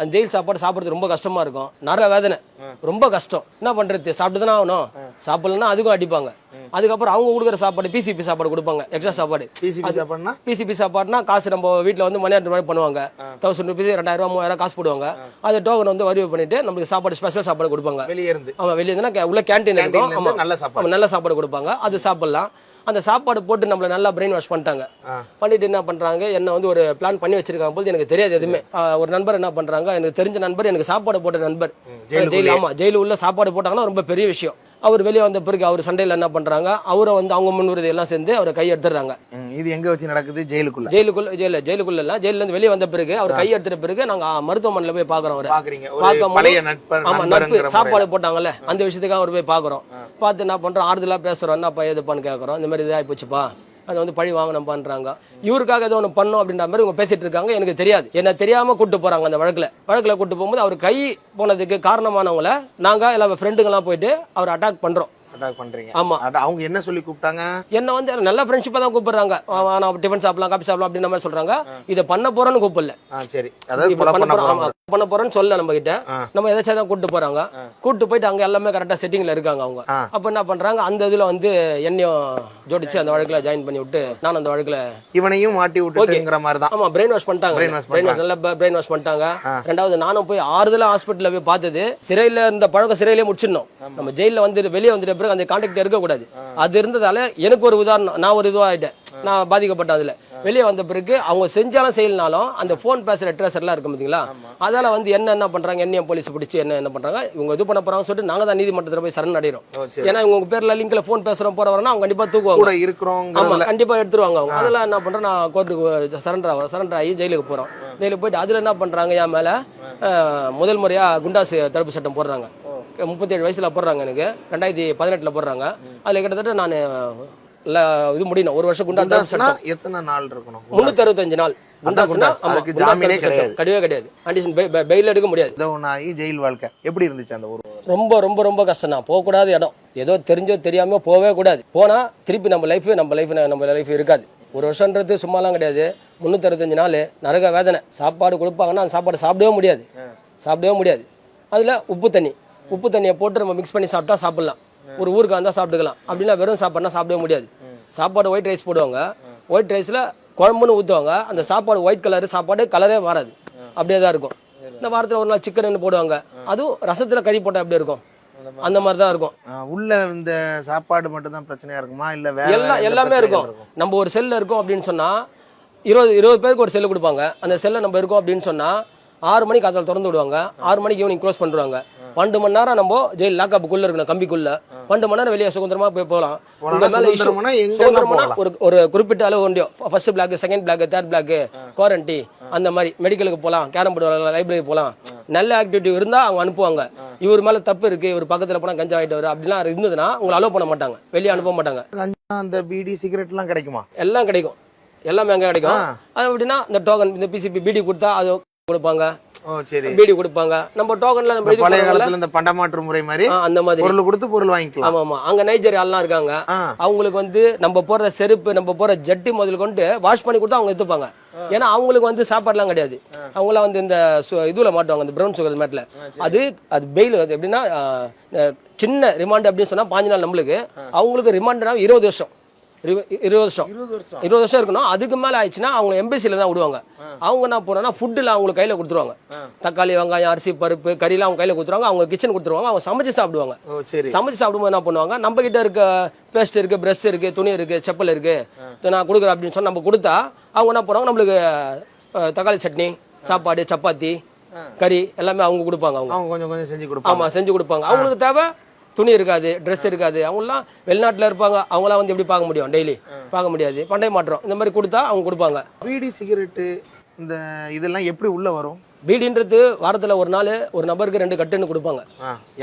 அந்த ஜெயில் சாப்பாடு சாப்பிட்றது ரொம்ப கஷ்டமா இருக்கும். நரக வேதனை, ரொம்ப கஷ்டம். என்ன பண்றது, சாப்பிட்டு தானே ஆகணும். சாப்பிடலன்னா அதுக்கும் அடிப்பாங்க. அதுக்கப்புறம் அவங்க கொடுக்குற சாப்பாடு பிசிபி சாப்பாடு கொடுப்பாங்க, எக்ஸ்ட்ரா சாப்பாடு. பிசிபி சாப்பாடுனா காசு நம்ம வீட்டில் வந்து மணி ஆர்டர் மாதிரி பண்ணுவாங்க. 1000 rupees 2000 3000 காசு போடுவாங்க. அந்த டோக்கன் வந்து வரிவு பண்ணிட்டு நம்மளுக்கு சாப்பாடு ஸ்பெஷல் சாப்பாடு கொடுப்பாங்க. ஆமா, வெளியே இருந்தா உள்ள கேன்டீன் இருக்கும். ஆமா, நல்ல சாப்பாடு கொடுப்பாங்க. அது சாப்பிடலாம். அந்த சாப்பாடு போட்டு நம்மள நல்லா பிரெயின் வாஷ் பண்ணிட்டாங்க. பண்ணிட்டு என்ன பண்றாங்க, என்ன வந்து ஒரு பிளான் பண்ணி வச்சிருக்காங்க போது எனக்கு தெரியாது எதுவுமே. ஒரு நண்பர் என்ன பண்றாங்க, எனக்கு தெரிஞ்ச நண்பர், எனக்கு சாப்பாடு போட்ட நண்பர் ஜெயில உள்ள சாப்பாடு போட்டாங்கன்னா ரொம்ப பெரிய விஷயம். அவர் வெளியே வந்த பிறகு அவர் சண்டையில என்ன பண்றாங்க, அவரை வந்து அவங்க முன்னுரிமை எல்லாம் சேர்ந்து அவரை கை எடுத்துறாங்க. இது எங்க வச்சு நடக்குது? ஜெயிலுக்குள்ள இல்ல, ஜெயில இருந்து வெளியே வந்த பிறகு அவர் கை எடுத்துற பிறகு நாங்க மருத்துவமனையில போய் பாக்குறோம். சாப்பாடு போட்டாங்கல்ல, அந்த விஷயத்துக்காக அவர் போய் பாக்குறோம். பார்த்து என்ன பண்றோம், ஆறுதலா பேசுறோம், என்னப்பா எதுப்பான்னு கேட்கறோம். இந்த மாதிரி இதாகி போச்சுப்பா, அதை வந்து பழி வாங்கணும் பண்றாங்க. இவருக்காக ஏதோ ஒன்று பண்ணும் அப்படின்ற மாதிரி இவங்க பேசிட்டு இருக்காங்க. எனக்கு தெரியாது, என்ன தெரியாம கூட்டு போறாங்க. அந்த வழக்குல கூட்டு போகும்போது அவர் கை போனதுக்கு காரணமானவங்களை நாங்க எல்லாம் ஃப்ரெண்டுங்கெல்லாம் போயிட்டு அவர் அட்டாக் பண்றோம். ஆமா, அவங்க என்ன சொல்லி கூப்பிட்டாங்க, என்ன வந்து நல்ல ஃப்ரெண்ட்ஷிப்பா தான் கூப்பிடுறாங்க. டிஃபன் சாப்பிடலாம், காபி சாப்பிடலாம் அப்படின்ற மாதிரி சொல்றாங்க. இதை பண்ண போறோன்னு கூப்பிடல, பண்ண போறோன்னு சொல்ல நம்ம கிட்ட. நம்ம எதாச்சும் தான் கூட்டு போறாங்க. கூட்டு போயிட்டு அங்க எல்லாமே கரெக்டா செட்டிங்ல இருக்காங்க அவங்க. அப்ப என்ன பண்றாங்க, அந்த இதுல வந்து என்னையும் ஜோடிச்சு அந்த வழக்குல ஜாயின் பண்ணி விட்டு நான் அந்த வழக்குல இவனையும் மாட்டி விட்டுங்கிற மாதிரி தான். ஆமா, பிரெயின் வாஷ் பண்ணிட்டாங்க. நல்லா பிரெயின் வாஷ் பண்ணிட்டாங்க. ரெண்டாவது நானும் போய் ஆறுதலா ஹாஸ்பிட்டல்ல போய் பார்த்தது, சிறையில இருந்த பழக்கம் சிறையிலே முடிச்சிடணும். நம்ம ஜெயில வந்து வெளியே வந்துட்ட பிறகு அந்த கான்டாக்ட் இருக்கக்கூடாது. அது இருந்ததால எனக்கு ஒரு உதாரணம், நான் ஒரு இதுவாயிட்டேன், நான் பாதிக்கப்பட்டேன். அதுல வெளியே வந்த பிறகு அவங்க செஞ்சாலும் செய்யலனாலும் அந்த போன் பேசுற ட்ரேசர் எல்லாம் இருக்கும் பாத்தீங்களா, அதால வந்து என்ன பண்றாங்க, என்னையும் போலீஸ் பிடிச்சி என்ன பண்றாங்க, இவங்க இது பண்ண போறாங்க சொல்லிட்டு நாங்க தான் நீதிமன்றத்தில் போய் சரண் அடைகிறோம். ஏன்னா உங்க பேர்ல லிங்க்ல போன் பேசுறோம் போற வரனா அவங்க கண்டிப்பா தூக்குவாங்க. ஆமா, கண்டிப்பா எடுத்துருவாங்க அவங்க. அதெல்லாம் என்ன பண்றோம், நான் கோர்ட்டுக்கு சரண்டர் ஆகி ஜெயிலுக்கு போறோம். ஜெயிலுக்கு போயிட்டு அதுல என்ன பண்றாங்க, என் மேல முதல் முறையா குண்டாசு தடுப்பு சட்டம் போடுறாங்க. 37 வயசுல போடுறாங்க. எனக்கு 2018 போடுறாங்க. அதுல கிட்டத்தட்ட நான் இது முடியணும், 1 வருஷம் குண்டா சட்டம். எத்தனை நாள் இருக்கணும்? 365 நாள். கிடையவே கிடையாது. பெயில் எடுக்க முடியாது. ஜெயில் வாழ்க்கை எப்படி இருந்துச்சு அந்த ஊர்? ரொம்ப ரொம்ப ரொம்ப கஷ்டம் தான். போகக்கூடாத இடம். ஏதோ தெரிஞ்சோ தெரியாம போவே கூடாது. போனா திருப்பி நம்ம லைஃப் இருக்காது. 1 வருஷம்ன்றது சும்மாலாம் கிடையாது. 365 நாள் நரக வேதனை. சாப்பாடு கொடுப்பாங்கன்னா அந்த சாப்பாடு சாப்பிடவே முடியாது. அதுல உப்பு தண்ணியை போட்டு நம்ம மிக்ஸ் பண்ணி சாப்பிட்டா சாப்பிடலாம். ஒரு ஊருக்கு வந்தா சாப்பிட்டுக்கலாம். அப்படின்னா வெறும் சாப்பாடுனா சாப்பிடவே முடியாது. சாப்பாடு ஒயிட் ரைஸ் போடுவாங்க. ஒயிட் ரைஸ்ல குழம்புன்னு ஊற்றுவாங்க. அந்த சாப்பாடு ஒயிட் கலர் சாப்பாடு கலரே மாறாது, அப்படியே தான் இருக்கும். இந்த வாரத்தில் ஒரு நாள் சிக்கன் போடுவாங்க. அதுவும் ரசத்துல கறி போட்டா எப்படி இருக்கும், அந்த மாதிரி தான் இருக்கும். உள்ள இந்த சாப்பாடு மட்டும் தான் பிரச்சனையா இருக்குமா, இல்ல எல்லாமே இருக்கும். நம்ம ஒரு செல்ல இருக்கோம் அப்படின்னு சொன்னா 20 பேருக்கு ஒரு செல்லு கொடுப்பாங்க. அந்த செல்ல நம்ம இருக்கோம் அப்படின்னு சொன்னா 6 மணிக்கு அதில் திறந்து விடுவாங்க. 6 மணிக்கு ஈவினிங் க்ளோஸ் பண்ணுவாங்க. 12 மணி நேரம் நம்ம ஜெயில் லாக்கப்புக்குள்ள இருக்கணும், கம்பிக்குள்ள. 12 மணி நேரம் வெளியே சுதந்திரமா போய் போகலாம். ஒரு குறிப்பிட்ட அளவு ஒண்டியோ, first block, second block, third block, quarantine, அந்த மாதிரி மெடிக்கலுக்கு போகலாம், கேரம் போர்டு விளையாடலாம், லைப்ரரி போகலாம். நல்ல ஆக்டிவிட்டி இருந்தா அவங்க அனுப்புவாங்க. இவர் மேல தப்பு இருக்கு, இவர் பக்கத்துல போனா கஞ்சா ஆயிட்டு வரும் அப்படிலாம் இருந்ததுன்னா உங்களை அலோவ் பண்ண மாட்டாங்க, வெளியே அனுப்ப மாட்டாங்க. அந்த பீடி சிகரெட் எல்லாம் கிடைக்குமா? எல்லாம் கிடைக்கும், எல்லாமே அங்க கிடைக்கும். அது அப்படின்னா இந்த டோக்கன், இந்த பிசிபி பீடி கொடுத்தா அது கொடுப்பாங்க, பீடி கொடுப்பாங்க. நம்ம டோக்கன்ல நம்ம பழைய காலத்துல இந்த பண்டமாற்று முறை மாதிரி அந்த மாதிரி பொருள் கொடுத்து பொருள் வாங்கிக்கலாம். ஆமா, அங்க நைஜீரியாலாம் இருக்காங்க. அவங்களுக்கு வந்து நம்ம போற செருப்பு, நம்ம போற ஜட்டி முதல் கொண்டு வாஷ் பண்ணி கொடுத்தா அவங்க எடுத்துப்பாங்க. ஏன்னா அவங்களுக்கு வந்து சாப்பாடுலாம் கிடையாது. அவங்களாம் வந்து இந்த இதுல மாட்டுவாங்க, இந்த பிரவுன் சுகர் மேட்ல. அது பெயில் எப்படின்னா சின்ன ரிமாண்ட் அப்படின்னு சொன்னா 5 நாள். நம்மளுக்கு அவங்களுக்கு ரிமாண்ட்னா 20 வருஷம் இருக்கணும். அதுக்கு மேல ஆயிடுச்சுன்னா அவங்க எம்பசில தான் விடுவாங்க. அவங்க என்ன போனா ஃபுட்டுல அவங்க கையில கொடுத்துருவாங்க. தக்காளி, வெங்காயம், அரிசி, பருப்பு, கறிலாம் அவங்க கையில கொடுத்துருவாங்க. அவங்க கிச்சன் கொடுத்துருவாங்க. அவங்க சமைச்சு சாப்பிடுவாங்க. சமைச்சு சாப்பிடும்போது என்ன பண்ணுவாங்க, நம்ம கிட்ட இருக்க பேஸ்ட் இருக்கு, பிரஷ் இருக்கு, துணி இருக்கு, செப்பல் இருக்கு, நான் கொடுக்குறேன் அப்படின்னு சொன்னா நம்ம கொடுத்தா அவங்க என்ன பண்ணுவாங்க, நம்மளுக்கு தக்காளி சட்னி, சாப்பாடு, சப்பாத்தி, கறி எல்லாமே அவங்க கொடுப்பாங்க. அவங்க கொஞ்சம் செஞ்சு கொடுப்பாங்க. ஆமா, செஞ்சு கொடுப்பாங்க. அவங்களுக்கு தேவை துணி இருக்காது, ட்ரெஸ் இருக்காது. அவங்களாம் வெளிநாட்டுல இருப்பாங்க. அவங்களாம் வந்து எப்படி பார்க்க முடியும், டெய்லி பார்க்க முடியாது. பண்டை மாற்றம் இந்த மாதிரி கொடுத்தா அவங்க கொடுப்பாங்க. பீடி, சிகரெட்டு, இந்த இதெல்லாம் எப்படி உள்ள வரும்? பீடின்றது வாரத்துல ஒரு நாள் ஒரு நபருக்கு 2 கட்டுன்னு கொடுப்பாங்க.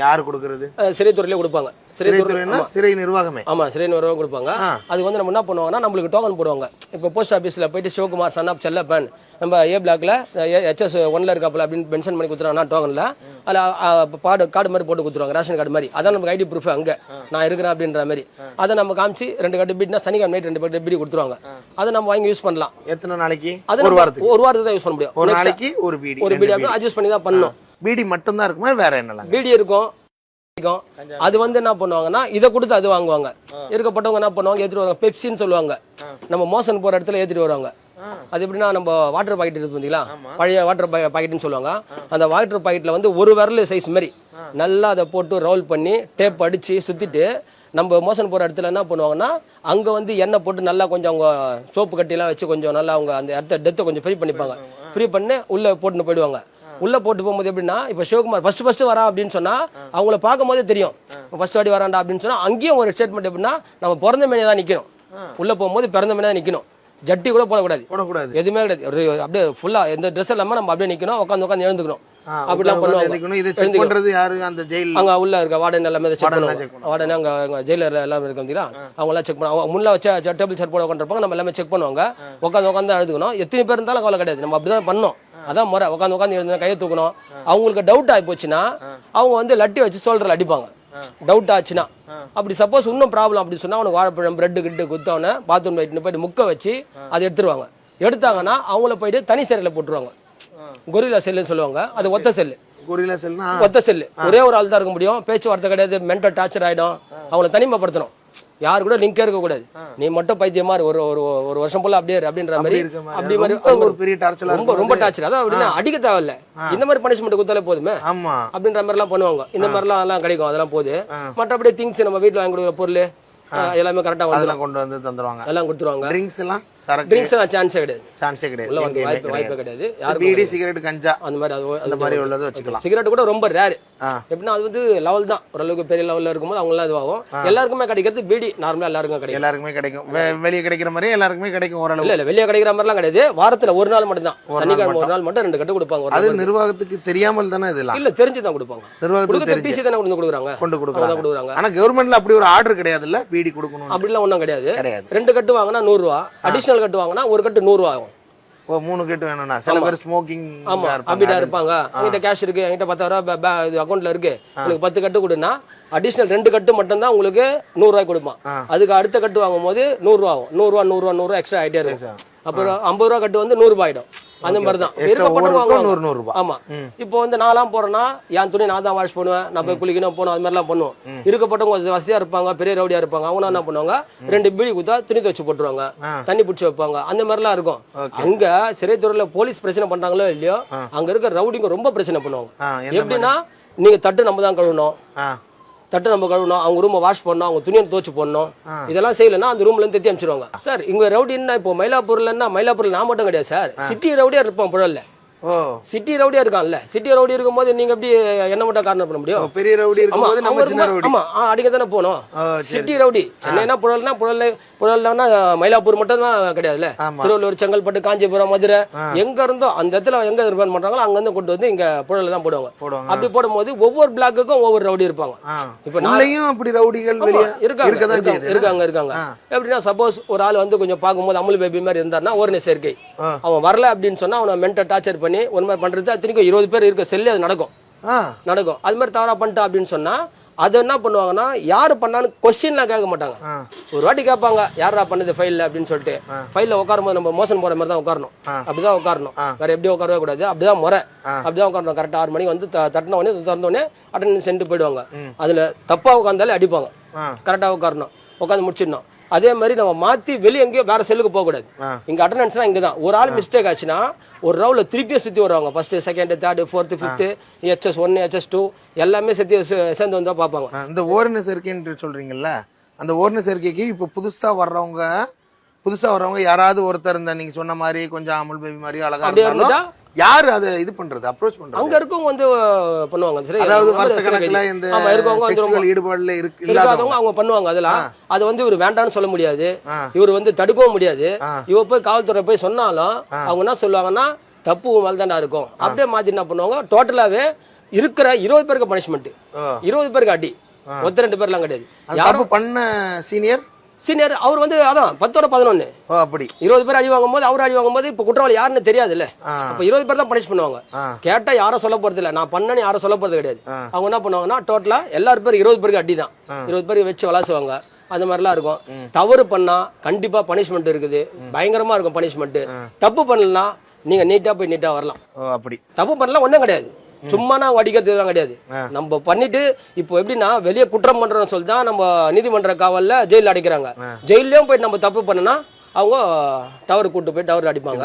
யாரு கொடுக்கறது? சிறைத்துறையிலே கொடுப்பாங்க. சிறை நிர்வாகமே. ஆமா, சிறை நிர்வாகம் கொடுப்பாங்க. அது வந்து நம்ம என்ன பண்ணுவாங்கன்னா, நம்மளுக்கு டோக்கன் போடுவாங்க. இப்போ போஸ்ட் ஆபீஸ்ல போயிட்டு சிவகுமார் சன் ஆப் செல்லப்பன் நம்ம ஏ பிளாக்ல HS 1ல இருக்காப்புல அப்படின்னு மென்ஷன் பண்ணி கொடுத்துருவாங்க டோக்கன்ல. அதுல கார்டு மாதிரி போட்டு கொடுத்துருவாங்க, ரேஷன் கார்டு மாதிரி. அதான் நமக்கு ஐடி ப்ரூஃப், அங்க நான் இருக்கிறேன் அப்படின்ற மாதிரி. அதை நம்ம காமிச்சு 2 கட்டு பீட்னா சனிக்கிழமை நைட் 2 கட்டு பீடி கொடுத்துருவாங்க. அதை நம்ம வாங்கி யூஸ் பண்ணலாம். எத்தனை நாளைக்கு? ஒரு வாரத்துக்கு தான் யூஸ் பண்ண முடியும். ஒரு நாளைக்கு ஒரு பீடி. ஒரு பீடி அப்படி அட்ஜஸ்ட் பண்ணி தான் பண்ணணும். பீடி மட்டும் தான் இருக்குமா வேற என்னலாம்? பீடி இருக்கும். அது வந்து என்ன பண்ணுவாங்கன்னா இதை கொடுத்து அது வாங்குவாங்க. இருக்கப்பட்டவங்க என்ன பண்ணுவாங்க, ஏற்றிட்டு வருவாங்க. பெப்சின்னு சொல்லுவாங்க, நம்ம மோசன் போற இடத்துல ஏற்றிட்டு வருவாங்க. அது எப்படின்னா நம்ம வாட்டர் பாக்கெட் இருக்கு பார்த்தீங்களா, பழைய வாட்டர் பாக்கெட்னு சொல்லுவாங்க. அந்த வாட்டர் பாக்கெட்ல வந்து ஒரு விரல் சைஸ் மாதிரி நல்லா அதை போட்டு ரோல் பண்ணி டேப் அடிச்சு சுத்திட்டு நம்ம மோசன் போற இடத்துல என்ன பண்ணுவாங்கன்னா அங்க வந்து எண்ணெய் போட்டு நல்லா கொஞ்சம் அவங்க சோப்பு கட்டிலாம் வச்சு கொஞ்சம் நல்லா அவங்க அந்த இடத்த டெத்தை கொஞ்சம் ஃப்ரீ பண்ணிப்பாங்க. ஃப்ரீ பண்ணி உள்ள போட்டுன்னு போயிடுவாங்க. உள்ள போட்டு போகும்போது எப்படின்னா இப்போ சிவகுமார் ஃபர்ஸ்ட் வரா அப்படின்னு சொன்னா அவங்கள பார்க்கும் போதே தெரியும் ஃபர்ஸ்ட் வாடி வராண்டா அப்படின்னு சொன்னா அங்கேயும் ஒரு ஸ்டேட்மெண்ட் எப்படின்னா நம்ம பிறந்த மேனே தான் நிக்கணும். உள்ள போகும்போது பிறந்த மேனே தான் நிக்கணும். ஜட்டி கூட போடக்கூடாது, எதுவுமே கிடையாது. அப்படியே ஃபுல்லா எந்த ட்ரெஸ் இல்லாம நம்ம அப்படியே நிக்கணும், உட்காந்து எழுந்துக்கணும். அப்படிலாம் பண்ணுவாங்க. அங்க உள்ள இருக்க வார்டன் எல்லாமே செக் பண்ணுவாங்க. வார்டன் அங்க ஜெயிலர் எல்லாமே இருக்கு, அவங்க எல்லாம் செக் பண்ணுவாங்க. முன்ன வச்ச டேபிள் சேர் போட உட்காந்துருப்பாங்க, நம்ம எல்லாமே செக் பண்ணுவாங்க. உட்காந்து எழுதுக்கணும். எத்தனை பேர் இருந்தாலும் கவலை கிடையாது, நம்ம அப்படிதான் பண்ணோம். அதான் முறை. உட்காந்து எழுந்து கையை தூக்கணும். அவங்களுக்கு டவுட் ஆகி போச்சுன்னா அவங்க வந்து லட்டி வச்சு சோல்டர்ல அடிப்பாங்க. டவுட் ஆச்சுன்னா அப்படி சப்போஸ் இன்னும் ப்ராப்ளம் அப்படி சொன்னா அவனுக்கு வாழைப்பழம் பிரெட் கிட்டு குத்தவன பாத்ரூம் போயிட்டு முக்க வச்சு அதை எடுத்துருவாங்க. எடுத்தாங்கன்னா அவங்கள போயிட்டு தனி சிறையில போட்டுருவாங்க. கொரில்லா செல்லுன்னு சொல்லுவாங்க. அது ஒத்த செல்லு. ஒத்த செல்லு ஒரே ஒரு ஆள் தான் இருக்க முடியும். பேச்சுவார்த்தை கிடையாது, மென்டல் டார்ச்சர் ஆயிடும். அவங்களை தனிமைப்படுத்தணும். யாரு கூட லிங்கே இருக்க கூடாது. நீ மட்டும் பைத்தியமா ஒரு வருஷம் போல அப்படியே அப்படின்ற மாதிரி அப்படி மாதிரி ஒரு பெரிய டார்ச்சர், ரொம்ப டார்ச்சர். அதான் அப்படின்னா அடிக்க தேவையில்ல, இந்த மாதிரி பனிஷ்மெண்ட் கொடுத்தாலே போதுமே அப்படின்ற மாதிரி எல்லாம் பண்ணுவாங்க. இந்த மாதிரி எல்லாம் கிடைக்கும், அதெல்லாம் போகுது. மற்றபடி திங்ஸ் நம்ம வீட்டுல வாங்கி கொடுக்குற பொருள் எல்லாமே கரெக்டா கொண்டு வந்து தந்துருவாங்க, எல்லாம் கொடுத்துருவாங்க. ட்ரிங்க்ஸ் எல்லாம் சான்ஸே கிடையாது. வாய்ப்பே கிடையாது. பீடி சிகரெட் கஞ்சா அந்த மாதிரி உள்ளது வச்சுக்கலாம். சிகரெட் கூட ரொம்ப ரேர். எப்படின்னா அது வந்து லெவல் தான், ஓரளவுக்கு பெரிய லெவல்ல இருக்கும்போது அவங்க எல்லாம் இதுவாகும். எல்லாருக்குமே கிடைக்கிறது பீடி நார்மலா எல்லாருக்குமே கிடைக்கும். வெளியே கிடைக்கிற மாதிரி எல்லாருக்குமே கிடைக்கும் ஓரளவு. இல்ல வெளியே கிடைக்கிற மாதிரி எல்லாம் கிடையாது. வாரத்துல ஒரு நாள் மட்டும் தான், சனிக்கிழமை ஒரு நாள் மட்டும் 2 கட்டு கொடுப்பாங்க. அது நிர்வாகத்துக்கு தெரியாமல் தானே இதெல்லாம்? இல்ல தெரிஞ்சுதான் கொடுப்பாங்க. நிர்வாகத்துக்கு பிசி தானே கொண்டு கொடுக்குறாங்க. ஆனா கவர்மெண்ட்ல அப்படி ஒரு ஆர்டர் கிடையாது. இல்ல பீடி கொடுக்கணும் அப்படிலாம் ஒண்ணும் கிடையாது. 2 கட்டு வாங்கினா 100 ரூபா, அடிஷனல் கட்டு வாங்கினா ஒரு கட்டு 100 ரூபா ஆகும். 3 கட்டு வேணும்னா சில பேர் ஸ்மோக்கிங் அப்படிடா இருப்பாங்க. என்கிட்ட கேஷ் இருக்கு, என்கிட்ட 10,000 ரூபாய் அக்கௌண்ட்ல இருக்கு, உங்களுக்கு 10 கட்டு கொடுனா அடிஷனல் 2 கட்டு மட்டும் தான் உங்களுக்கு 100 ரூபாய் கொடுப்பான். அதுக்கு அடுத்த கட்டு வாங்கும் போது 100 ரூபா ஆகும். 100 ரூபா எக்ஸ்ட்ரா ஆயிட்டே இருக்கும். அப்புறம் 50 ரூபா கட்டு வந்து 100 ரூபாய் ஆயிடும். அந்த மாதிரிதான் ஆமா. இப்போ வந்து நான்லாம் போறேன்னா என் துணி நான் தான் வாஷ் பண்ணுவேன், நான் போய் குளிக்கணும் போகணும், அது மாதிரிலாம் பண்ணுவோம். இருக்கப்பட்டவங்க வசதியா இருப்பாங்க, பெரிய ரவுடியா இருப்பாங்க. அவங்க என்ன பண்ணுவாங்க, 2 பீடி குத்தா துணி துவச்சு போட்டுருவாங்க, தண்ணி பிடிச்சி வைப்பாங்க. அந்த மாதிரிலாம் இருக்கும். அங்க சிறைத்துறையில போலீஸ் பிரச்சனை பண்றாங்களோ இல்லையோ, அங்க இருக்க ரவுடிங்க ரொம்ப பிரச்சனை பண்ணுவாங்க. எப்படின்னா நீங்க தட்டு நம்ம தான் கழுவணும், தட்டு நம்ம கழுவணும், அவங்க ரூமை வாஷ் பண்ணணும், அவங்க துணியை துவச்சு போடணும். இதெல்லாம் செய்யலன்னா அந்த ரூம்ல இருந்து தெத்தி அனுப்பிச்சிருவாங்க. சார் இங்க ரவுடின்னா இப்போ மயிலாப்பூர்ல நான் மட்டும் கிடையாது சார், சிட்டி ரவுடியா இருப்போம் புழல்ல. சிட்டி ரவுடியா இருக்கான்ல, சிட்டி ரவுடி இருக்கும்போது நீங்க எப்படி என்ன மட்டும் காரணம் பண்ண முடியும்? பெரிய ரவுடி இருக்கும்போது நம்ம சின்ன ரவுடி ஆமா அடிக்க தானே போணும். சிட்டி ரவுடி சென்னைனா புழல்னா மயிலாப்பூர் மட்டும் தான் கிடையாதுல்ல. திருவள்ளூர், செங்கல்பட்டு, காஞ்சிபுரம், மதுரை எங்க இருந்தோ அந்த இடத்துல எங்க ரிப்பேர் பண்றாங்களோ அங்க இருந்து கொண்டு வந்து இங்க புழல்ல தான் போடுவாங்க. அப்படி போடும்போது ஒவ்வொரு பிளாக்குக்கும் ஒவ்வொரு ரவுடி இருப்பாங்க. இப்ப நாளையும் அப்படி ரவுடிகள் இருக்காங்க. எப்படின்னா சப்போஸ் ஒரு ஆள் வந்து கொஞ்சம் பார்க்கும்போது அமுல் பேபி மாதிரி இருந்தாருன்னா ஒரு சேர்க்கை, அவன் வரல அப்படின்னு சொன்னா அவனை மென்டல் டார்ச்சர் பண்ணி ஒரு மாதிரி பண்றது. அத்தனைக்கும் 20 பேர் இருக்க செல்ல அது நடக்கும். அது மாதிரி தவறா பண்ணிட்டா அப்படின்னு சொன்னா அது என்ன பண்ணுவாங்கன்னா யாரு பண்ணாலும் கொஸ்டின்லாம் கேட்க மாட்டாங்க. ஒரு வாட்டி கேட்பாங்க யாரா பண்ணது ஃபைல்ல அப்படின்னு சொல்லிட்டு. ஃபைல்ல உட்காரும் போது நம்ம மோசன் போற மாதிரி தான் உட்காரணும், அப்படிதான் உட்காரணும், வேற எப்படி உட்காரவே கூடாது. அப்படிதான் முறை, அப்படிதான் உட்காரணும். கரெக்டா 6 மணிக்கு வந்து தட்டின உடனே திறந்த உடனே அட்டெண்டன்ஸ் சென்று போயிடுவாங்க. அதுல தப்பா உட்காந்தாலே அடிப்பாங்க. கரெக்டா உட்காரணும், உட்காந்து முடிச்சிடணும். அதே மாதிரி நம்ம மாத்தி வெளியே எங்கேயோ வேற செல்லுக்கு போக கூடாது. இங்க அட்டெண்டன்ஸ்னா இங்கதான். ஒரு ஆள் மிஸ்டேக் ஆச்சுன்னா ஒரு ரவுல திருப்பியும் சுத்தி வருவாங்க. First, second, third, fourth, fifth, HS1, HS2 எல்லாமே சேர்ந்து வந்தா பாப்பாங்க. இந்த ஓரண சேர்க்கைன்னு சொல்றீங்கல்ல, அந்த ஓரண சேர்க்கைக்கு இப்ப புதுசா வர்றவங்க யாராவது ஒருத்தர் இந்த நீங்க சொன்ன மாதிரி கொஞ்சம் அமுல் பேபி மாதிரி அழகா யாரு அதை இது பண்றது, அப்ரோச் பண்றது? அங்க இருக்கவங்க வந்து பண்ணுவாங்க. சரி, அதாவது வருஷக்கணக்குல இந்த செக்சுவல் ஈடுபாடுல இல்லாதவங்க அவங்க பண்ணுவாங்க. அதெல்லாம் அது வந்து இவர் வேண்டாம்னு சொல்ல முடியாது, இவர் வந்து தடுக்கவும் முடியாது. இவ போய் காவல்துறை போய் சொன்னாலும் அவங்க என்ன சொல்லுவாங்கன்னா தப்பு மேல தான்டா இருக்கும். அப்படியே மாத்தி என்ன பண்ணுவாங்க, டோட்டலாவே இருக்கிற 20 பேருக்கு பனிஷ்மெண்ட், 20 பேருக்கு அடி, 2 பேர்லாம் கிடையாது. யாரும் பண்ண சீனியர் அவர் வந்து அதான் 10ஓட 11 அப்படி 20 பேர் அடி வாங்கும் போது அவர் அடி வாங்கும் போது இப்ப குற்றவாளி யாருன்னு தெரியாது இல்ல. அப்ப 20 பேர் தான் பனிஷ் பண்ணுவாங்க. கேட்டா யாரும் சொல்ல போறது இல்ல, நான் பண்ணேன்னு யாரும் சொல்ல போறது கிடையாது. அவங்க என்ன பண்ணுவாங்கன்னா டோட்டலா எல்லாரும் பேர் 20 பேருக்கு அடி தான், 20 பேருக்கு வச்சு விளாசுவாங்க. அந்த மாதிரிலாம் இருக்கும். தவறு பண்ணா கண்டிப்பா பனிஷ்மெண்ட் இருக்குது, பயங்கரமா இருக்கும் பனிஷ்மெண்ட். தப்பு பண்ணலாம் நீங்க நீட்டா போய் நீட்டா வரலாம். அப்படி தப்பு பண்ணலாம் ஒண்ணும் கிடையாது. சும்மா நான் அடிக்கிறதுலாம் கிடையாது. நம்ம பண்ணிட்டு இப்போ எப்படின்னா வெளியே குற்றம் பண்றோம்னு சொல்லி தான் நம்ம நீதிமன்ற காவல்ல ஜெயில அடைக்கிறாங்க. ஜெயிலையும் போய் நம்ம தப்பு பண்ணனா அவங்க டவர் கூட்டு போய் டவர் அடிப்பாங்க.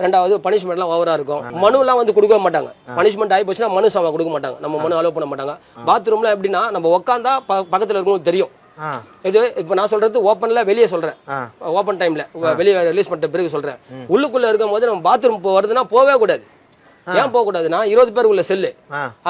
ரெண்டாவது பனிஷ்மெண்ட் எல்லாம் ஓவரா இருக்கும். மனு எல்லாம் வந்து கொடுக்க மாட்டாங்க. பனிஷ்மெண்ட் ஆகி போச்சுன்னா மனு சம கொடுக்க மாட்டாங்க. நம்ம மனு அலோவ் பண்ண மாட்டாங்க. பாத்ரூம்ல எப்படின்னா நம்ம உட்காந்தா பக்கத்துல இருக்கவங்களுக்கு தெரியும். இது இப்ப நான் சொல்றது ஓப்பன்ல வெளியே சொல்றேன். ஓப்பன் டைம்ல வெளியே ரிலீஸ் பண்ணிட்ட பிறகு சொல்றேன். உள்ளுக்குள்ள இருக்கும் போது நம்ம பாத்ரூம் வருதுன்னா போவே கூடாது. ஏன் போக கூடாதுன்னா 20 பேர் உள்ள செல்லு.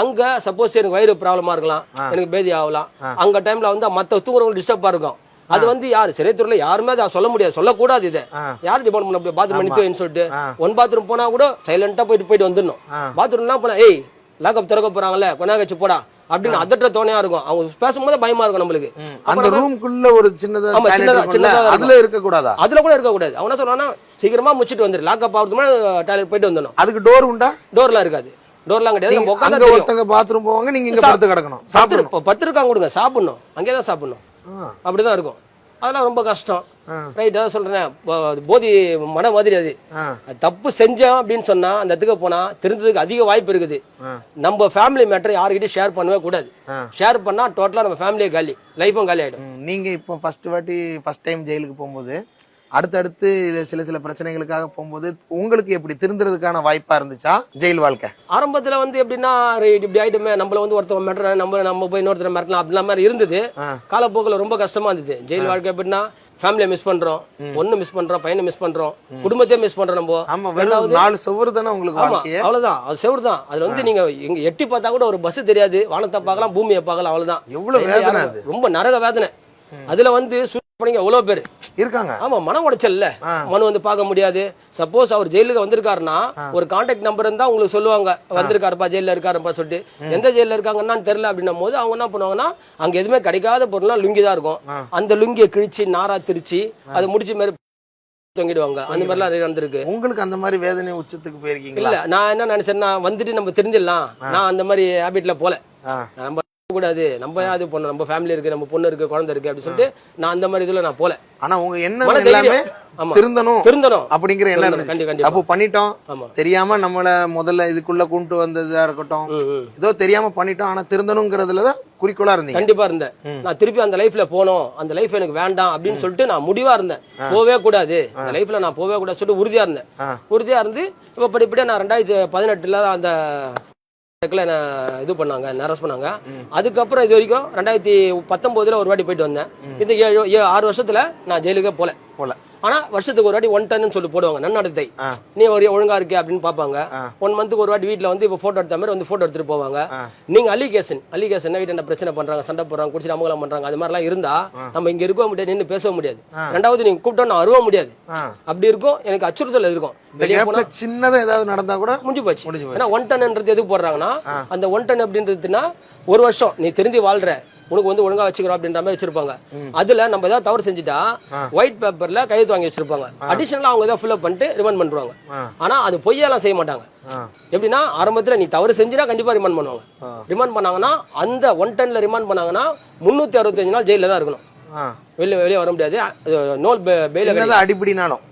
அங்க சப்போஸ் எனக்கு வயிறு ப்ராப்ளமா இருக்கலாம், எனக்கு பேதி ஆகலாம். அங்க டைம்ல வந்து மத்த தூங்குறவங்க டிஸ்டர்பா இருக்கும். அது வந்து யாரு சிறைத்துறையில யாருமே அதை சொல்ல முடியாது, சொல்லக்கூடாது. இதை யார் டிபார்ட்மெண்ட் பாத்ரூம் நிற்கன்னு சொல்லிட்டு ஒன் பாத்ரூம் போனா கூட சைலண்டா போயிட்டு வந்துடணும். பாத்ரூம்லாம் போனா ஏய் லாக்அப் திறக்க போறாங்கல்ல கொஞ்ச கழிச்சு போடா அப்படின்னு அதட்ட தோணையா இருக்கும். அவங்க பேசும்போது பயமா இருக்கும் நம்மளுக்கு. அந்த ரூம்க்குள்ள ஒரு சின்னதா அதுல இருக்க கூடாதா? அதுல கூட இருக்க கூடாது. அவன சொல்றானா சீக்கிரமா முடிச்சிட்டு வந்துரு, லாக்அப் ஆகுறதுக்கு முன்னாடி டாய்லெட் போயிட்டு வந்துடணும். அதுக்கு டோர் உண்டா? டோர்லாம் இருக்காது. டோர்லாம் கிடையாது. உட்கார்ந்து ஒருத்தங்க பாத்ரூம் போவாங்க, நீங்க இங்க படுத்து கிடக்கணும். சாப்பிடணும். 10 இருக்காங்க கொடுங்க, சாப்பிடணும். அங்கேதான் சாப்பிடணும். அப்படிதான் இருக்கும். அதெல்லாம் ரொம்ப கஷ்டம். ரைட், அதான் சொல்றேன். போதி மன மாதிரி அது தப்பு செஞ்சோம் அப்படின்னு சொன்னா அந்த இடத்துக்கு போனா திருந்ததுக்கு அதிக வாய்ப்பு இருக்குது. நம்ம ஃபேமிலி மேட்டர் யாருக்கிட்டையும் ஷேர் பண்ணவே கூடாது. ஷேர் பண்ணா டோட்டலா நம்ம ஃபேமிலியே காலி, லைஃபும் காலி ஆயிடும். நீங்க இப்போ ஃபர்ஸ்ட் டைம் ஜெயிலுக்கு போகும்போது அடுத்தடுத்து சில பிரச்சனைகளுக்காக போகும்போது உங்களுக்கு எப்படி திருந்துறதுக்கான வாய்ப்பா இருந்துச்சா ஜெயில் வாழ்க்கை? ஆரம்பத்துல வந்து எப்படின்னா இப்படி ஆயிட்டுமே நம்மள வந்து ஒருத்தவங்க மேட்டர் நம்ம போய் இன்னொருத்தர் மிரட்டலாம் அப்படிலாம் மாதிரி இருந்தது. காலப்போக்கில் ரொம்ப கஷ்டமா இருந்தது. ஜெயில் வாழ்க்கை எப்படின்னா ஃபேமிலியை மிஸ் பண்றோம், பொண்ணு மிஸ் பண்றோம், பையனை மிஸ் பண்றோம், குடும்பத்தையே மிஸ் பண்றோம். நம்ம 4 செவுரு தானே உங்களுக்கு வாழ்க்கையே. அவ்வளவுதான், அது செவுரு தான். அதுல வந்து நீங்க எங்க எட்டி பார்த்தா கூட ஒரு பஸ் தெரியாது, வானத்தை பார்க்கலாம், பூமியை பார்க்கலாம், அவ்வளவுதான். எவ்வளவு வேதனை, ரொம்ப நரக வேதனை. அதுல வந்து எவ்வளவு பேர் இருக்காங்க. ஆமா, மன உடைச்சல்ல மனு வந்து பார்க்க முடியாது. சப்போஸ் அவர் ஜெயிலுக்கு வந்திருக்காருன்னா ஒரு கான்டாக்ட் நம்பர் இருந்தா உங்களுக்கு சொல்லுவாங்க, வந்திருக்காருப்பா ஜெயில இருக்காருப்பா சொல்லிட்டு. எந்த ஜெயில இருக்காங்கன்னா தெரியல அப்படின்னும் போது அவங்க என்ன பண்ணுவாங்கன்னா அங்க எதுவுமே கிடைக்காத பொருள்லாம் லுங்கி தான் இருக்கும். அந்த லுங்கியை கிழிச்சு நாரா திரிச்சு அதை முடிச்சு மாதிரி தொங்கிடுவாங்க. அந்த மாதிரி எல்லாம் நடந்திருக்கு. உங்களுக்கு அந்த மாதிரி வேதனை உச்சத்துக்கு போயிருக்கீங்க? இல்ல, நான் என்ன நினைச்சேன்னா வந்துட்டு நம்ம தெரிஞ்சிடலாம். நான் அந்த மாதிரி ஹேபிட்ல போல. நம்ம கூடாது, நம்ம அது பொண்ணு, நம்ம ஃபேமிலி இருக்கு, நம்ம பொண்ணு இருக்கு, குழந்தை இருக்கு அப்படி சொல்லிட்டு நான் அந்த மாதிரி இதுல நான் போல. ஆனா உங்க என்ன எல்லாமே திருந்தணும் அப்படிங்கிற எண்ணம் இருந்துச்சு. அப்போ பண்ணிட்டோம், தெரியாம நம்மள முதல்ல இதுக்குள்ள கொண்டு வந்ததா இருக்கட்டும், ஏதோ தெரியாம பண்ணிட்டோம், ஆனா திருந்தணுங்கிறதுலதான் குறிக்கோளா இருந்தீங்க. கண்டிப்பா இருந்தேன். நான் திருப்பி அந்த லைஃப்ல போனோம், அந்த லைஃப் எனக்கு வேண்டாம் அப்படின்னு சொல்லிட்டு நான் முடிவா இருந்தேன். போவே கூடாது அந்த லைஃப்ல, நான் போவே கூடாது சொல்லிட்டு உறுதியா இருந்தேன். உறுதியா இருந்து இப்ப படிப்படியா நான் 2018 அந்த இது பண்ணாங்க, அரெஸ்ட் பண்ணாங்க. அதுக்கப்புறம் இது வரைக்கும் 2019 ஒரு வாட்டி போயிட்டு வந்தேன். இந்த 6 வருஷத்துல நான் ஜெயிலுக்கே போல. ஆனா வருஷத்துக்கு ஒரு வாட்டி 1 டன் சொல்லி போடுவாங்க நன்னடத்தை. நீ ஒழுங்கா இருக்கே அப்படின்னு பாப்பாங்க. 1 மந்த்துக்கு ஒரு வாட்டி வீட்டுல வந்து இப்ப போட்டோ எடுத்த மாதிரி வந்து போட்டோ எடுத்துட்டு போவாங்க. நீங்க அலிகேஷன் வீட்டுல பிரச்சனை பண்றாங்க, சண்டை போடுறாங்க, குடிச்சு அமங்கலம் பண்றாங்க, அது மாதிரி எல்லாம் இருந்தா நம்ம இங்க இருக்க முடியாது, நின்று பேச முடியாது. ரெண்டாவது நீங்க கூப்பிட்டா நான் அருவ முடியாது. அப்படி இருக்கும், எனக்கு அச்சுறுத்தல் இருக்கும். வெளியே போனா சின்னதா ஏதாவது நடந்தா கூட முடிஞ்சு போச்சு. ஏன்னா 1 டன்ன்றது எதுக்கு போடுறாங்கன்னா அந்த 1 டன் அப்படின்றதுன்னா 1 வருஷம் நீ தெரிஞ்சு வாழ்ற, உனக்கு வந்து ஒழுங்கா வச்சுக்கிறோம் அப்படின்ற மாதிரி வச்சிருப்பாங்க. அதுல நம்ம ஏதாவது தவறு செஞ்சுட்டா ஒயிட் பேப்பர்ல கையெழுத்து வாங்கி வச்சிருப்பாங்க. அடிஷனலா அவங்க ஏதாவது ஃபில்அப் பண்ணிட்டு ரிமாண்ட் பண்ணுவாங்க. ஆனா அது பொய்யெல்லாம் செய்ய மாட்டாங்க. எப்படின்னா ஆரம்பத்துல நீ தவறு செஞ்சினா கண்டிப்பா ரிமாண்ட் பண்ணுவாங்க. ரிமாண்ட் பண்ணாங்கன்னா அந்த 1 டன்ல ரிமாண்ட் பண்ணாங்கன்னா 365 நாள் ஜெயில தான் இருக்கணும். வெளியே வர முடியாது. நோல் பெயில் அடிப்படினாலும்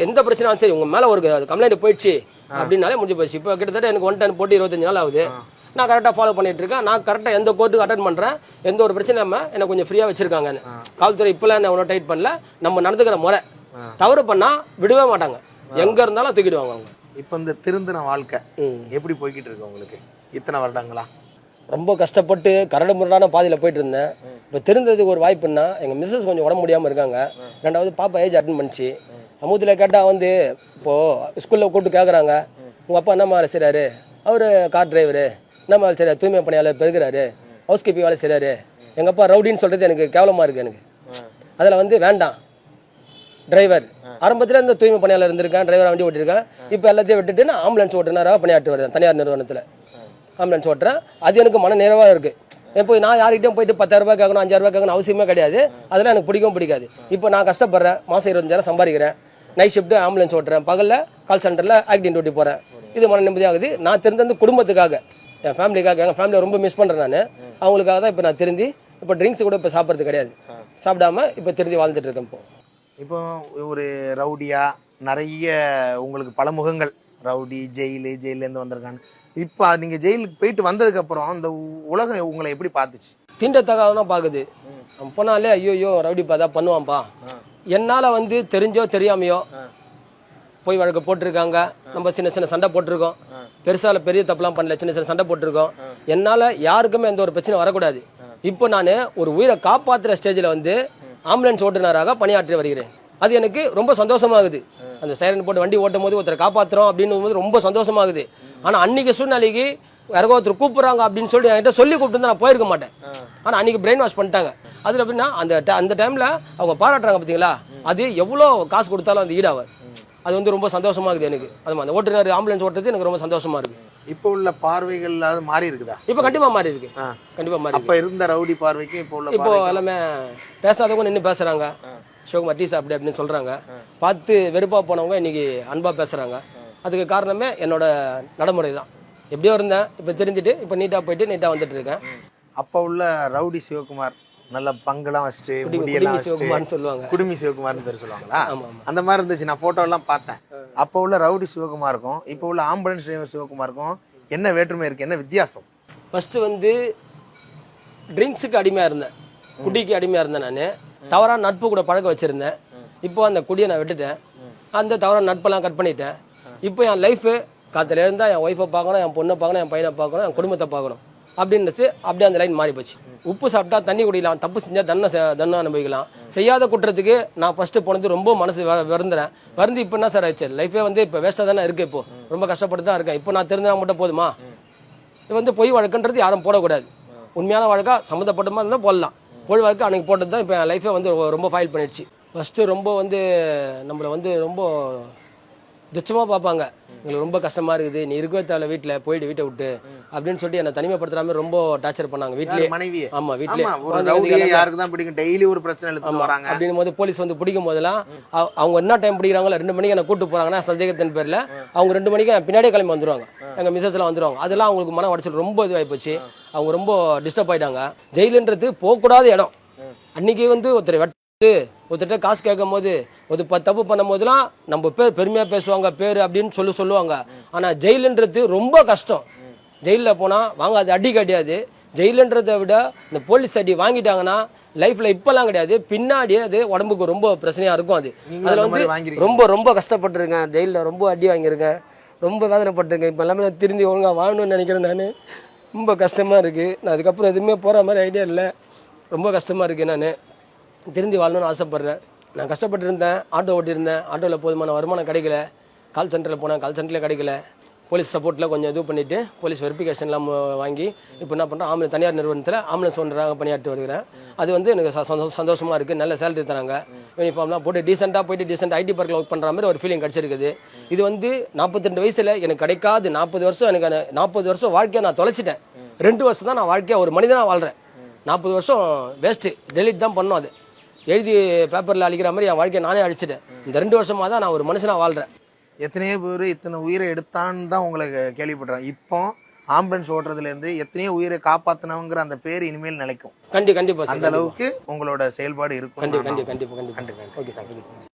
எந்த பிரச்சனையும் சரி உங்க மேல ஒரு கம்ப்ளைண்ட் போயிடுச்சு அப்படின்னாலே முடிஞ்சு போச்சு. இப்போ கிட்டத்தட்ட எனக்கு 1 டன் போட்டு 25 நாள் ஆகுது. நான் கரெக்டாக ஃபாலோ பண்ணிட்டு இருக்கேன். நான் கரெக்டாக எந்த கோர்ட்டுக்கு அட்டன் பண்றேன், எந்த ஒரு பிரச்சனையுமே எனக்கு கொஞ்சம் ஃப்ரீயா வச்சிருக்காங்க. காவல்துறை இப்பெல்லாம் என்ன ஒன்றும் டைட் பண்ணல. நம்ம நடந்துக்கிற முறை தவறு பண்ணா விடவே மாட்டாங்க, எங்க இருந்தாலும் தூக்கிடுவாங்க அவங்க. இப்போ இந்த திருந்தின வாழ்க்கை எப்படி போய்கிட்டு இருக்கு உங்களுக்கு இத்தனை வருடங்களா? ரொம்ப கஷ்டப்பட்டு கரடு முரடான பாதையில் போயிட்டு இருந்தேன். இப்போ திருந்ததுக்கு ஒரு வாய்ப்புன்னா எங்கள் மிஸ்ஸஸ் கொஞ்சம் உடம்பு முடியாமல் இருக்காங்க. ரெண்டாவது பாப்பா ஏஜ் அட்டன் பண்ணிச்சு. சமூகத்தில் கேட்டால் வந்து இப்போது ஸ்கூலில் கூப்பிட்டு கேட்குறாங்க, உங்கள் அப்பா என்னம்மா வேலை செய்கிறாரு? அவர் கார் டிரைவரு. என்னம்மா வேலை செய்கிறார்? தூய்மை பணியாளர் பெருகிறாரு, ஹவுஸ் கீப்பிங் வேலை செய்கிறாரு. எங்கள் அப்பா ரவுடின்னு சொல்கிறது எனக்கு கேவலமாக இருக்குது. எனக்கு அதில் வந்து வேண்டாம். டிரைவர் ஆரம்பத்தில் இந்த தூய்மை பணியாளர் இருந்திருக்கேன், டிரைவர் வண்டி ஓட்டிருக்கேன். இப்போ எல்லாத்தையும் விட்டுட்டு நான் ஆம்புலன்ஸ் ஓட்டுநராக பணியாற்றி வருவேன். தனியார் நிறுவனத்தில் ஆம்புலன்ஸ் ஓட்டுறேன். அது எனக்கு மன நிறைவாக இருக்குது. இப்போ நான் யார்கிட்டையும் போயிட்டு 10,000 ரூபாய் கேட்கணும், 5,000 ரூபாய் கேட்கணும் அவசியமே கிடையாது. அதெல்லாம் எனக்கு பிடிக்காது. இப்போ நான் கஷ்டப்படுறேன், மாதம் 25,000 சம்பாதிக்கிறேன். நைட் ஷிஃப்ட்டு ஆம்புலன்ஸ் ஓட்டுறேன், பகலில் கால் சென்டரில் ஆக்டிங் டியூட்டி போகிறேன். இது மன நிம்மதியாகுது. நான் தெரிஞ்சது குடும்பத்துக்காக, என் ஃபேமிலிக்காக. எங்கள் ஃபேமிலியை ரொம்ப மிஸ் பண்ணுறேன் நான். அவங்களுக்காக தான் இப்போ நான் திருந்தி இப்போ ட்ரிங்க்ஸ் கூட இப்போ சாப்பிட்றது கிடையாது, சாப்பிடாம இப்போ திருந்தி வாழ்ந்துட்டு இருக்கேன். இப்போ ஒரு ரவுடியா நிறைய உங்களுக்கு பல முகங்கள் ரவுடி ஜெயில இருந்து வந்திருக்கான்னு. இப்ப நீங்க ஜெயிலுக்கு போயிட்டு வந்ததுக்கு அப்புறம் அந்த உலகம் உங்களை எப்படி பார்த்துச்சு? தீண்டத்தகாதான் பாக்குது. போனாலே ஐயோ ரவுடி பார்த்தா பண்ணுவான்பா. என்னால வந்து தெரிஞ்சோ தெரியாமையோ போய் வழக்கு போட்டிருக்காங்க. நம்ம சின்ன சின்ன சண்டை போட்டிருக்கோம். பெருசால பெரிய தப்புலாம் பண்ணல, சின்ன சின்ன சண்டை போட்டிருக்கோம். என்னால யாருக்குமே எந்த ஒரு பிரச்சனை வரக்கூடாது. இப்போ நான் ஒரு உயிரை காப்பாற்றுற ஸ்டேஜில் வந்து ஆம்புலன்ஸ் ஓட்டுநராக பணியாற்றி வருகிறேன். அது எனக்கு ரொம்ப சந்தோஷமாகுது. அந்த சைரன் போட்டு வண்டி ஓட்டும் போது ஒருத்தரை காப்பாற்றுறோம் அப்படின்னு போது ரொம்ப சந்தோஷமாகுது. ஆனால் அன்னைக்கு சூழ்நிலைக்கு யாரோ ஒருத்தர் கூப்பிட்றாங்க அப்படின்னு சொல்லி என்கிட்ட சொல்லி கூப்பிட்டு நான் போயிருக்க மாட்டேன். ஆனால் அன்னைக்கு பிரெயின் வாஷ் பண்ணிட்டாங்க. அதில் எப்படின்னா அந்த டைமில் அவங்க பாராட்டுறாங்க பார்த்தீங்களா, அது எவ்வளோ காசு கொடுத்தாலும் அந்த ஈடாவாது. அது வந்து ரொம்ப சந்தோஷமா இருக்குது எனக்கு. அது அந்த ஓட்டுநர் ஆம்புலன்ஸ் ஓட்டுறது எனக்கு ரொம்ப சந்தோஷமா இருக்கு. இப்போ உள்ள பார்வைகள் மாறி இருக்குதா? இப்போ கண்டிப்பா மாறி இருக்கு. கண்டிப்பா மாறி. அப்ப இருந்த ரவுடி பார்வைக்கு இப்போ எல்லாமே பேசாதவங்க நின்று பேசுறாங்க. சிவகுமார் டீ சாப்பிடு அப்படின்னு சொல்றாங்க. பார்த்து வெறுப்பா போனவங்க இன்னைக்கு அன்பா பேசுறாங்க. அதுக்கு காரணமே என்னோட நடைமுறை தான். எப்படியோ இருந்தேன், இப்போ தெரிஞ்சுட்டு இப்போ நீட்டா போயிட்டு நீட்டா வந்துட்டு இருக்கேன். அப்போ உள்ள ரவுடி சிவகுமார் நல்ல பங்கெல்லாம் வச்சுட்டு சொல்லுவாங்க, குடுமி சிவகுமார்னு பேர் சொல்லுவாங்களா? அந்த மாதிரி இருந்துச்சு. நான் போட்டோ எல்லாம் பார்த்தேன். அப்போ உள்ள ரவுடி சிவகுமாருக்கும் இப்போ உள்ள ஆம்புலன்ஸ் டிரைவர் சிவகுமாருக்கும் என்ன வேற்றுமை இருக்கு, என்ன வித்தியாசம்? ஃபர்ஸ்ட் வந்து ட்ரிங்க்ஸுக்கு அடிமையா இருந்தேன், குடிக்கு அடிமையா இருந்தேன். நான் தவறான நட்பு கூட பழக்க வச்சிருந்தேன். இப்போ அந்த குடியை நான் விட்டுட்டேன். அந்த தவறான நட்பெல்லாம் கட் பண்ணிட்டேன். இப்போ என் லைஃபு காத்துல இருந்தா என் ஒய்ஃபை பார்க்கணும், என் பொண்ணை பார்க்கணும், என் பையனை பார்க்கணும், என் குடும்பத்தை பார்க்கணும் அப்படின்னு அப்படியே அந்த லைன் மாறி போச்சு. உப்பு சாப்பிட்டா தண்ணி குடிக்கலாம், தப்பு செஞ்சா தண்டனை அனுபவிக்கலாம். செய்யாத குற்றத்துக்கு நான் ஃபர்ஸ்ட் போனது ரொம்ப மனசு வருந்து இப்போ என்ன சார் ஆயிடுச்சு, லைஃபே வந்து இப்போ வேஸ்ட்டாக தானே இருக்கு. இப்போ ரொம்ப கஷ்டப்பட்டு தான் இருக்கேன். இப்போ நான் தெரிஞ்சா மட்டும் போதுமா? இது வந்து பொய் வழக்குன்றது யாரும் போடக்கூடாது. உண்மையான வழக்கா சம்மந்தப்பட்டமா இருந்தால் போடலாம். பொய் வழக்கு அன்னைக்கு போட்டது தான் இப்போ என் லைஃபே வந்து ரொம்ப ஃபைல் பண்ணிடுச்சு. ஃபர்ஸ்ட்டு ரொம்ப வந்து நம்மளை வந்து ரொம்ப துச்சமாக பார்ப்பாங்க. எங்களுக்கு ரொம்ப கஷ்டமா இருக்குது, நீ இருக்கவே தேவை வீட்டில், போயிட்டு வீட்டை விட்டு அப்படின்னு சொல்லிட்டு என்னை தனிமைப்படுத்துறாம ரொம்ப டார்ச்சர் பண்ணாங்க வீட்லயே. மனைவியே? ஆமா, வீட்லயே. யாருக்கு தான் பிடிக்கும், டெய்லி ஒரு பிரச்சனை எடுத்து வராங்க. அப்படின்னும் போது போலீஸ் வந்து பிடிக்கும் போதெல்லாம் அவங்க என்ன டைம் பிடிக்கிறாங்களோ 2 மணிக்கு என்ன கூட்டு போறாங்கன்னா சந்தேகத்தின் பேர்ல அவங்க 2 மணிக்கு பின்னாடியே கிளம்பி வந்துருவாங்க. எங்க மிஸ்ஸஸ் எல்லாம் வந்துருவாங்க. அதெல்லாம் அவங்களுக்கு மன உடைச்சல் ரொம்ப இதுவாகி போச்சு. அவங்க ரொம்ப டிஸ்டர்ப் ஆயிட்டாங்க. ஜெயிலுன்றது போகக்கூடாத இடம். அன்னைக்கு வந்து ஒருத்தர் காசு கேட்கும் போது ஒரு 10 தப்பு பண்ணும் போதெல்லாம் நம்ம பேர் பெருமையா பேசுவாங்க, பேர் அப்படின்னு சொல்லுவாங்க. ஆனா ஜெயிலுன்றது ரொம்ப கஷ்டம். ஜெயிலில் போனா வாங்காது அடி கிடையாது. ஜெயிலுன்றதை விட இந்த போலீஸ் அடி வாங்கிட்டாங்கன்னா லைஃப்ல இப்பெல்லாம் கிடையாது, பின்னாடியே அது உடம்புக்கு ரொம்ப பிரச்சனையா இருக்கும். அதுல வந்து ரொம்ப ரொம்ப கஷ்டப்பட்டிருக்கேன். ஜெயிலில் ரொம்ப அடி வாங்கியிருக்கேன், ரொம்ப வேதனைப்பட்டிருக்கேன். இப்போ எல்லாமே நான் திருந்தி ஒழுங்கா வாழணும்னு நினைக்கிறேன். நான் ரொம்ப கஷ்டமா இருக்கு. நான் அதுக்கப்புறம் எதுவுமே போற மாதிரி ஐடியா இல்லை. ரொம்ப கஷ்டமா இருக்கு. நான் திருந்தி வாழணும்னு ஆசைப்படுறேன். நான் கஷ்டப்பட்டு இருந்தேன், ஆட்டோ ஓட்டியிருந்தேன். ஆட்டோவில் போதுமான வருமானம் கிடைக்கல. கால் சென்டரில் போனேன், கால் சென்டரில் கிடைக்கல. போலீஸ் சப்போர்ட்டில் கொஞ்சம் இது பண்ணிவிட்டு போலீஸ் வெரிஃபிகேஷன்லாம் வாங்கி இப்போ என்ன பண்ணுறேன், தனியார் நிறுவனத்தில் ஆம்புலன்ஸ் ஓனராக பணியாற்றி வருகிறேன். அது வந்து எனக்கு சந்தோஷமாக இருக்குது. நல்ல சேலரி தராங்க, யூனிஃபார்ம்லாம் போட்டு டீசெண்டாக போயிட்டு டீசெண்ட் ஐடி பார்க்கில் ஒர்க் பண்ணுற மாதிரி ஒரு ஃபீலிங் கிடச்சிருக்குது. இது வந்து 42 வயசில் எனக்கு கிடைக்காது. 40 வருஷம் எனக்கு 40 வருஷம் வாழ்க்கையை நான் தொலைச்சிட்டேன். 2 வருஷம் தான் நான் வாழ்க்கையை ஒரு மனிதனாக வாழ்கிறேன். 40 வருஷம் வேஸ்ட்டு, டெலிட் தான் பண்ணோம். அது எழுதி பேப்பரில் அழிக்கிற மாதிரி என் வாழ்க்கையை நானே அழிச்சிட்டேன். இந்த 2 வருஷமாக தான் நான் ஒரு மனுஷனாக வாழ்கிறேன். எத்தனையோ பேர் இத்தனை உயிரை எடுத்தான்னு தான் உங்களை கேள்விப்படுறேன். இப்போ ஆம்புலன்ஸ் ஓட்டுறதுலேருந்து எத்தனையோ உயிரை காப்பாற்றினவங்கிற அந்த பேர் இனிமேல் நிலைக்கும். கண்டிப்பாக அந்த அளவுக்கு உங்களோட செயல்பாடு இருக்கும். கண்டிப்பாக. Okay sir.